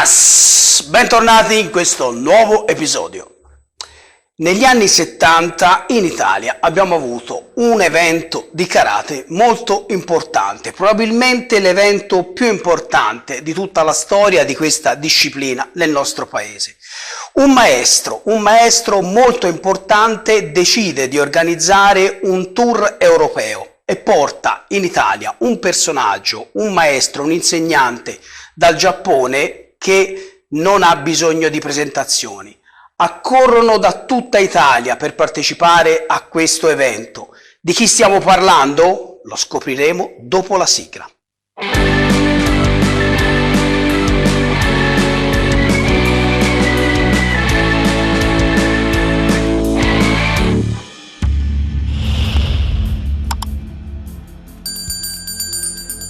Buenas! Bentornati in questo nuovo episodio. Negli anni 70 in Italia abbiamo avuto un evento di karate molto importante, probabilmente l'evento più importante di tutta la storia di questa disciplina nel nostro paese. Un maestro molto importante decide di organizzare un tour europeo e porta in Italia un personaggio, un maestro, un insegnante dal Giappone che non ha bisogno di presentazioni. Accorrono da tutta Italia per partecipare a questo evento. Di chi stiamo parlando? Lo scopriremo dopo la sigla.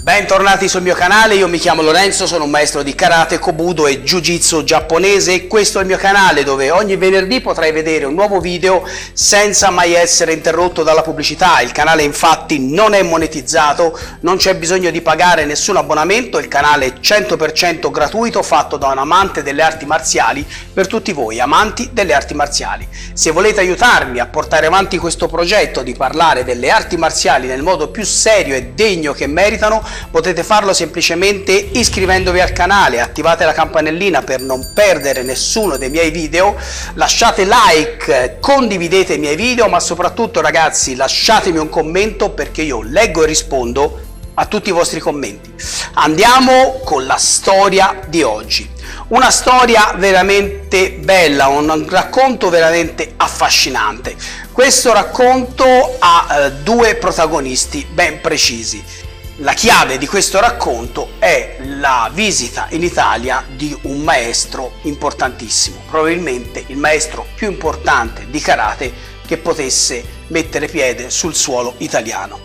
Bentornati sul mio canale, io mi chiamo Lorenzo, sono un maestro di karate, kobudo e jiu-jitsu giapponese e questo è il mio canale dove ogni venerdì potrai vedere un nuovo video senza mai essere interrotto dalla pubblicità. Il canale infatti non è monetizzato, non c'è bisogno di pagare nessun abbonamento, il canale è 100% gratuito, fatto da un amante delle arti marziali per tutti voi amanti delle arti marziali. Se volete aiutarmi a portare avanti questo progetto di parlare delle arti marziali nel modo più serio e degno che meritano, potete farlo semplicemente iscrivendovi al canale, attivate la campanellina per non perdere nessuno dei miei video, lasciate like, condividete i miei video, ma soprattutto ragazzi lasciatemi un commento perché io leggo e rispondo a tutti i vostri commenti. Andiamo con la storia di oggi. Una storia veramente bella, un racconto veramente affascinante. Questo racconto ha due protagonisti ben precisi. La chiave di questo racconto è la visita in Italia di un maestro importantissimo, probabilmente il maestro più importante di karate che potesse mettere piede sul suolo italiano.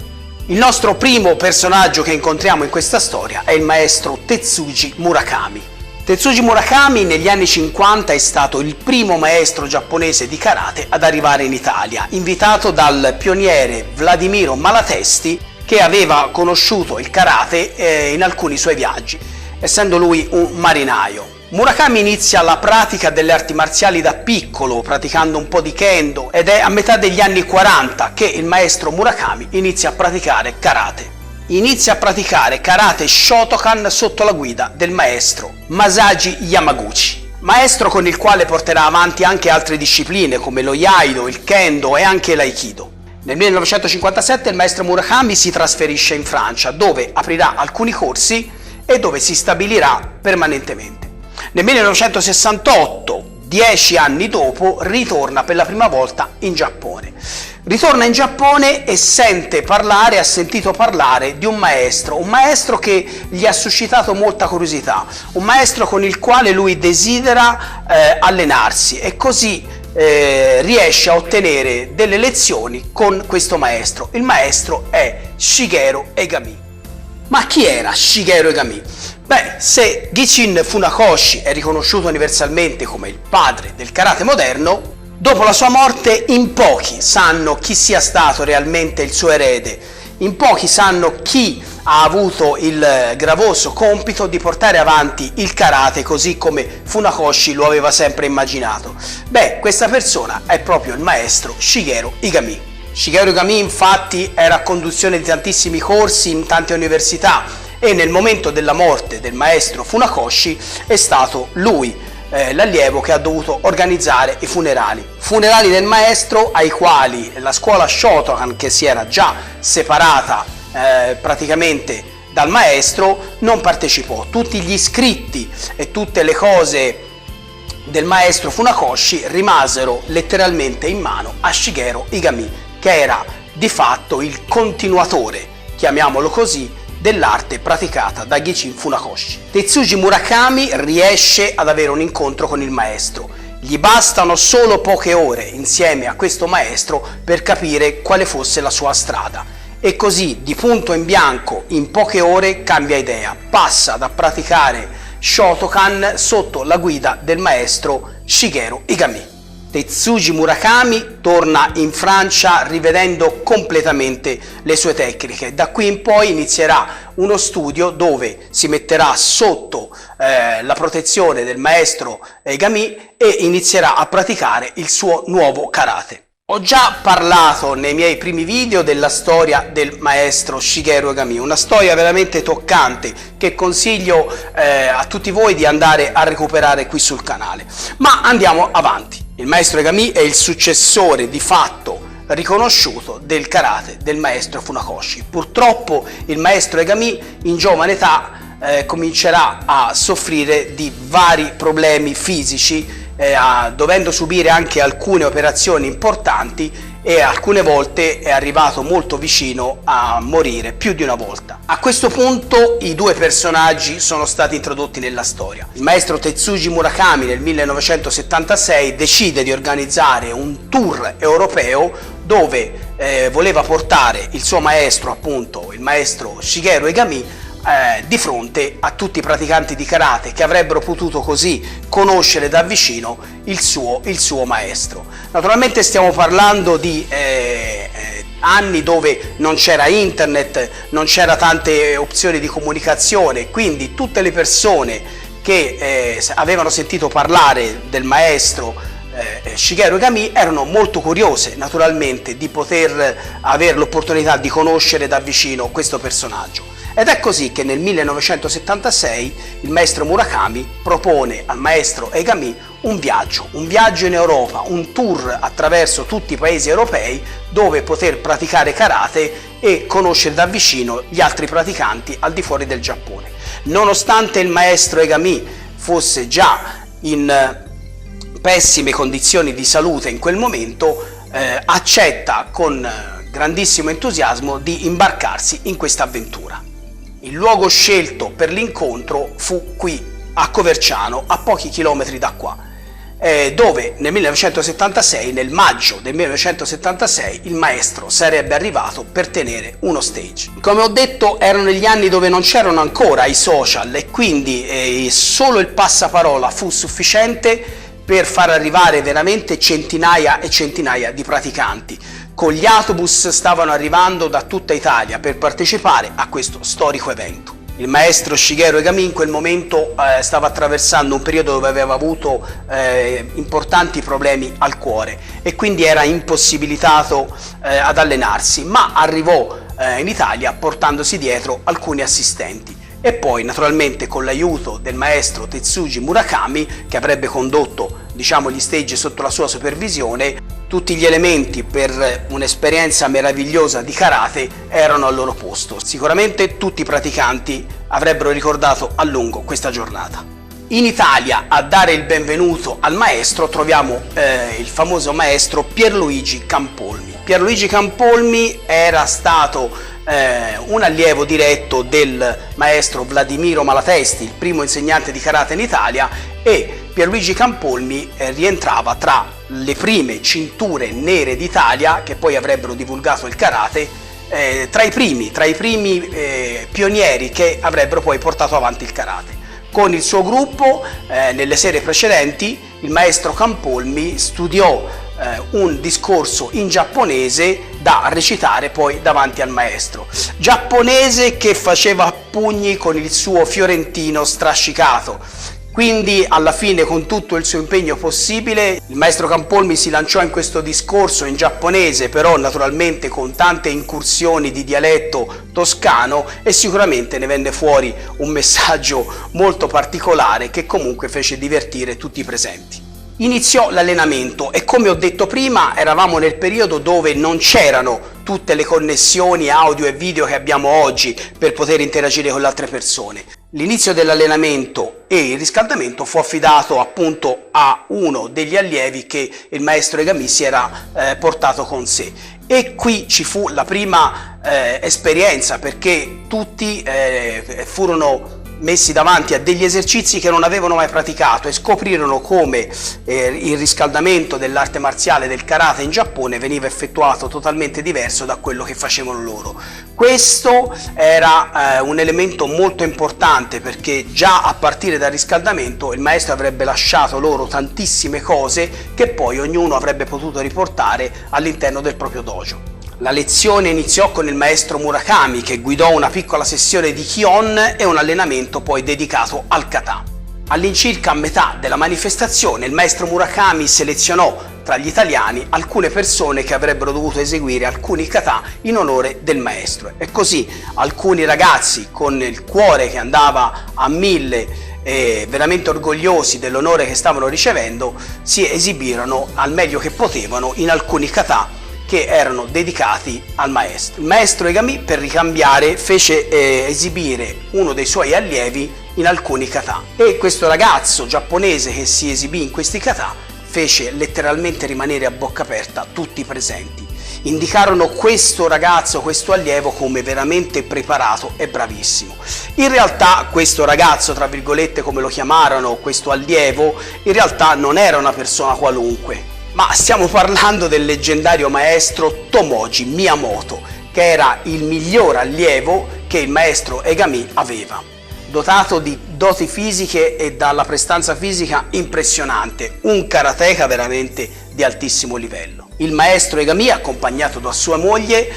Il nostro primo personaggio che incontriamo in questa storia è il maestro Tetsuji Murakami. Tetsuji Murakami negli anni 50 è stato il primo maestro giapponese di karate ad arrivare in Italia, invitato dal pioniere Vladimiro Malatesti, che aveva conosciuto il karate in alcuni suoi viaggi, essendo lui un marinaio. Murakami inizia la pratica delle arti marziali da piccolo, praticando un po' di kendo, ed è a metà degli anni 40 che il maestro Murakami inizia a praticare karate. Inizia a praticare karate Shotokan sotto la guida del maestro Masaji Yamaguchi, maestro con il quale porterà avanti anche altre discipline come lo Iaido, il Kendo e anche l'Aikido. Nel 1957 il maestro Murakami si trasferisce in Francia, dove aprirà alcuni corsi e dove si stabilirà permanentemente. Nel 1968, 10 anni dopo, ritorna per la prima volta in Giappone. Ritorna in Giappone e ha sentito parlare di un maestro che gli ha suscitato molta curiosità, un maestro con il quale lui desidera allenarsi e così riesce a ottenere delle lezioni con questo maestro. Il maestro è Shigeru Egami. Ma chi era Shigeru Egami? Beh, se Gichin Funakoshi è riconosciuto universalmente come il padre del karate moderno, dopo la sua morte in pochi sanno chi sia stato realmente il suo erede. In pochi sanno chi ha avuto il gravoso compito di portare avanti il karate così come Funakoshi lo aveva sempre immaginato. Beh, questa persona è proprio il maestro Shigeru Egami. Shigeru Egami infatti era a conduzione di tantissimi corsi in tante università e nel momento della morte del maestro Funakoshi è stato lui l'allievo che ha dovuto organizzare i funerali del maestro, ai quali la scuola Shotokan, che si era già separata praticamente dal maestro, non partecipò. Tutti gli iscritti e tutte le cose del maestro Funakoshi rimasero letteralmente in mano a Shigeru Egami, che era di fatto il continuatore, chiamiamolo così, dell'arte praticata da Gichin Funakoshi. Tetsuji Murakami riesce ad avere un incontro con il maestro. Gli bastano solo poche ore insieme a questo maestro per capire quale fosse la sua strada. E così, di punto in bianco, in poche ore cambia idea. Passa da praticare Shotokan sotto la guida del maestro Shigeru Egami. Tetsuji Murakami torna in Francia rivedendo completamente le sue tecniche. Da qui in poi inizierà uno studio dove si metterà sotto la protezione del maestro Egami e inizierà a praticare il suo nuovo karate. Ho già parlato nei miei primi video della storia del maestro Shigeru Egami, una storia veramente toccante che consiglio a tutti voi di andare a recuperare qui sul canale. Ma andiamo avanti. Il maestro Egami è il successore di fatto riconosciuto del karate del maestro Funakoshi. Purtroppo il maestro Egami in giovane età comincerà a soffrire di vari problemi fisici, dovendo subire anche alcune operazioni importanti e alcune volte è arrivato molto vicino a morire, più di una volta. A questo punto i due personaggi sono stati introdotti nella storia. Il maestro Tetsuji Murakami nel 1976 decide di organizzare un tour europeo dove voleva portare il suo maestro, appunto il maestro Shigeru Egami, di fronte a tutti i praticanti di karate che avrebbero potuto così conoscere da vicino il suo maestro. Naturalmente stiamo parlando di anni dove non c'era internet, non c'era tante opzioni di comunicazione, quindi tutte le persone che avevano sentito parlare del maestro Shigeru Egami erano molto curiose naturalmente di poter avere l'opportunità di conoscere da vicino questo personaggio. Ed è così che nel 1976 il maestro Murakami propone al maestro Egami un viaggio in Europa, un tour attraverso tutti i paesi europei dove poter praticare karate e conoscere da vicino gli altri praticanti al di fuori del Giappone. Nonostante il maestro Egami fosse già in pessime condizioni di salute in quel momento, accetta con grandissimo entusiasmo di imbarcarsi in questa avventura. Il luogo scelto per l'incontro fu qui a Coverciano, a pochi chilometri da qua, dove nel 1976, nel maggio del 1976, il maestro sarebbe arrivato per tenere uno stage. Come ho detto, erano gli anni dove non c'erano ancora i social e quindi solo il passaparola fu sufficiente per far arrivare veramente centinaia e centinaia di praticanti. Con gli autobus stavano arrivando da tutta Italia per partecipare a questo storico evento. Il maestro Shigeru Egami in quel momento stava attraversando un periodo dove aveva avuto importanti problemi al cuore e quindi era impossibilitato ad allenarsi, ma arrivò in Italia portandosi dietro alcuni assistenti. E poi naturalmente con l'aiuto del maestro Tetsuji Murakami, che avrebbe condotto gli stage sotto la sua supervisione, tutti gli elementi per un'esperienza meravigliosa di karate erano al loro posto. Sicuramente tutti i praticanti avrebbero ricordato a lungo questa giornata. In Italia a dare il benvenuto al maestro troviamo il famoso maestro Pierluigi Campolmi. Pierluigi Campolmi era stato un allievo diretto del maestro Vladimiro Malatesti, il primo insegnante di karate in Italia, e Pierluigi Campolmi rientrava tra le prime cinture nere d'Italia che poi avrebbero divulgato il karate, tra i primi pionieri che avrebbero poi portato avanti il karate. Con il suo gruppo, nelle serie precedenti, il maestro Campolmi studiò un discorso in giapponese da recitare poi davanti al maestro. Giapponese che faceva pugni con il suo fiorentino strascicato. Quindi alla fine, con tutto il suo impegno possibile, il maestro Campolmi si lanciò in questo discorso in giapponese, però naturalmente con tante incursioni di dialetto toscano, e sicuramente ne venne fuori un messaggio molto particolare che comunque fece divertire tutti i presenti. Iniziò l'allenamento e, come ho detto prima, eravamo nel periodo dove non c'erano tutte le connessioni audio e video che abbiamo oggi per poter interagire con le altre persone. L'inizio dell'allenamento e il riscaldamento fu affidato appunto a uno degli allievi che il maestro Egami si era portato con sé, e qui ci fu la prima esperienza, perché tutti furono messi davanti a degli esercizi che non avevano mai praticato e scoprirono come il riscaldamento dell'arte marziale del karate in Giappone veniva effettuato totalmente diverso da quello che facevano loro. Questo era un elemento molto importante, perché già a partire dal riscaldamento il maestro avrebbe lasciato loro tantissime cose che poi ognuno avrebbe potuto riportare all'interno del proprio dojo. La lezione iniziò con il maestro Murakami, che guidò una piccola sessione di Kion e un allenamento poi dedicato al kata. All'incirca a metà della manifestazione il maestro Murakami selezionò tra gli italiani alcune persone che avrebbero dovuto eseguire alcuni kata in onore del maestro, e così alcuni ragazzi con il cuore che andava a 1000 e veramente orgogliosi dell'onore che stavano ricevendo si esibirono al meglio che potevano in alcuni kata che erano dedicati al maestro. Il maestro Egami, per ricambiare, fece esibire uno dei suoi allievi in alcuni kata, e questo ragazzo giapponese che si esibì in questi kata fece letteralmente rimanere a bocca aperta tutti i presenti. Indicarono questo ragazzo, questo allievo, come veramente preparato e bravissimo. In realtà questo ragazzo, tra virgolette come lo chiamarono, questo allievo, in realtà non era una persona qualunque, ma stiamo parlando del leggendario maestro Tomoji Miyamoto, che era il miglior allievo che il maestro Egami aveva. Dotato di doti fisiche e dalla prestanza fisica impressionante, un karateka veramente di altissimo livello. Il maestro Egami, accompagnato da sua moglie,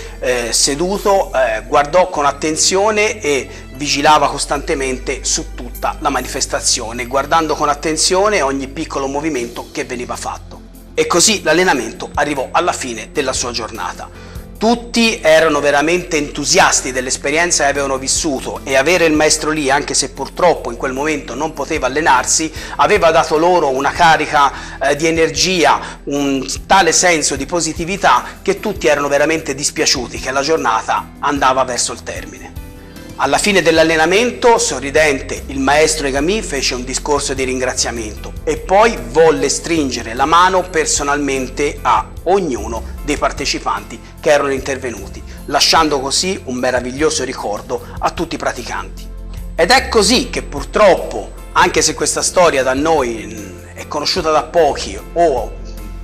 seduto, guardò con attenzione e vigilava costantemente su tutta la manifestazione, guardando con attenzione ogni piccolo movimento che veniva fatto. E così l'allenamento arrivò alla fine della sua giornata. Tutti erano veramente entusiasti dell'esperienza che avevano vissuto, e avere il maestro lì, anche se purtroppo in quel momento non poteva allenarsi, aveva dato loro una carica di energia, un tale senso di positività, che tutti erano veramente dispiaciuti che la giornata andava verso il termine. Alla fine dell'allenamento, sorridente, il maestro Egami fece un discorso di ringraziamento e poi volle stringere la mano personalmente a ognuno dei partecipanti che erano intervenuti, lasciando così un meraviglioso ricordo a tutti i praticanti. Ed è così che purtroppo, anche se questa storia da noi è conosciuta da pochi o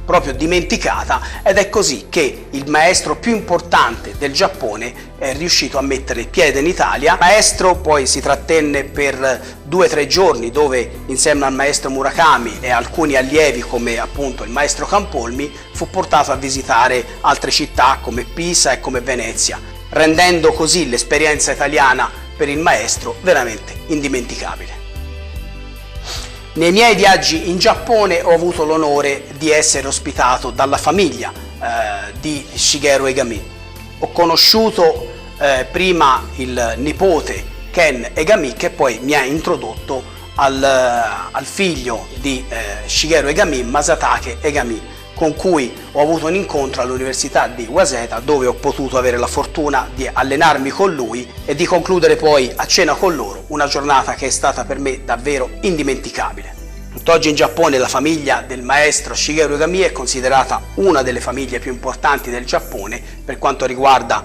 proprio dimenticata, ed è così che il maestro più importante del Giappone è riuscito a mettere il piede in Italia. Il maestro poi si trattenne per 2 o 3 giorni, dove insieme al maestro Murakami e alcuni allievi come appunto il maestro Campolmi fu portato a visitare altre città come Pisa e come Venezia, rendendo così l'esperienza italiana per il maestro veramente indimenticabile. Nei miei viaggi in Giappone ho avuto l'onore di essere ospitato dalla famiglia di Shigeru Egami. Ho conosciuto prima il nipote Ken Egami, che poi mi ha introdotto al figlio di Shigeru Egami, Masatake Egami, con cui ho avuto un incontro all'Università di Waseda, dove ho potuto avere la fortuna di allenarmi con lui e di concludere poi a cena con loro una giornata che è stata per me davvero indimenticabile. Tutt'oggi in Giappone la famiglia del maestro Shigeru Egami è considerata una delle famiglie più importanti del Giappone per quanto riguarda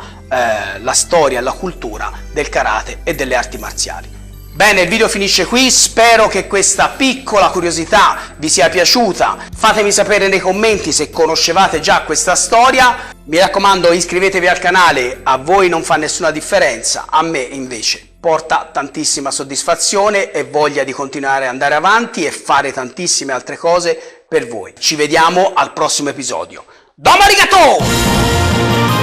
la storia e la cultura del karate e delle arti marziali. Bene, il video finisce qui, spero che questa piccola curiosità vi sia piaciuta. Fatemi sapere nei commenti se conoscevate già questa storia. Mi raccomando, iscrivetevi al canale, a voi non fa nessuna differenza, a me invece porta tantissima soddisfazione e voglia di continuare ad andare avanti e fare tantissime altre cose per voi. Ci vediamo al prossimo episodio. Domo arigato!